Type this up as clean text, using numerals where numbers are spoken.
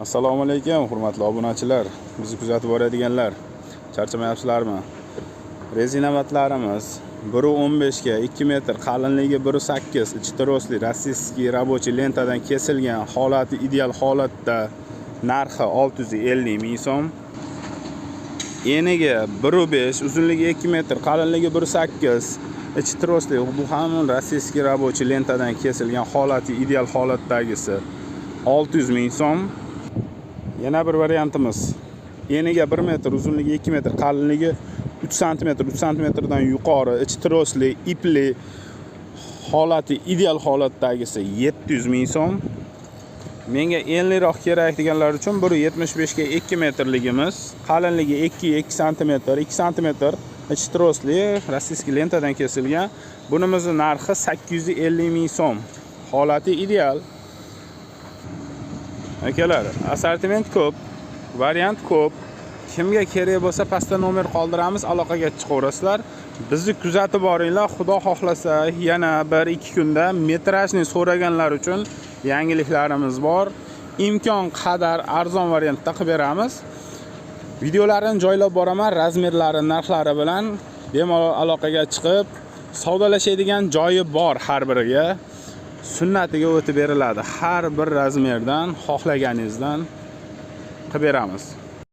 Assalomu alaykum, hurmatli obunachilar, bizni kuzatib boradiganlar. Charchamayapsizlarmi? Rezina vatlarimiz 1.15 ga 2 metr, qalinligi 1.8, ichi trosli rossiyskiy рабочий lentadan kesilgan, holati ideal holatda, narxi 650 ming so'm. Eniga 1.5, uzunligi 2 metr, qalinligi 1.8, ichi trosli, bu ham rossiyskiy рабочий lentadan kesilgan, holati ideal holatdagisi 600 ming so'm. Yana bir variantimiz. Eniga 1 metr, uzunligi 2 metr, qalinligi 3 cm, 3 cm dan yuqori, ichi trosli, ipli, holati ideal holatdagisi 700 ming so'm. Menga enliroq kerak deganlar uchun 1.75 ga 2 metrligimiz, qalinligi 2 cm, 2 cm, ichi trosli, rossiyskiy lentadan kesilgan. Bunimizning narxi 850 ming so'm. Holati ideal. Akalar, assortiment ko'p, variant ko'p. Kimga kerak bo'lsa pastda nomer qoldiramiz, aloqaga chiqaverasizlar. Bizni kuzatib boringlar. Xudo xohlasa, yana 1-2 kunda metrajni so'raganlar uchun yangiliklarimiz bor. Imkon qadar arzon variantda qilib beramiz. Videolarini joylab boraman, razmerlari, narxlari bilan bemalol aloqaga chiqib, savdolashadigan joyi bor har biriga. Sunnatiga o'tib beriladi. Har bir razmerdan xohlaganingizdan qilib beramiz.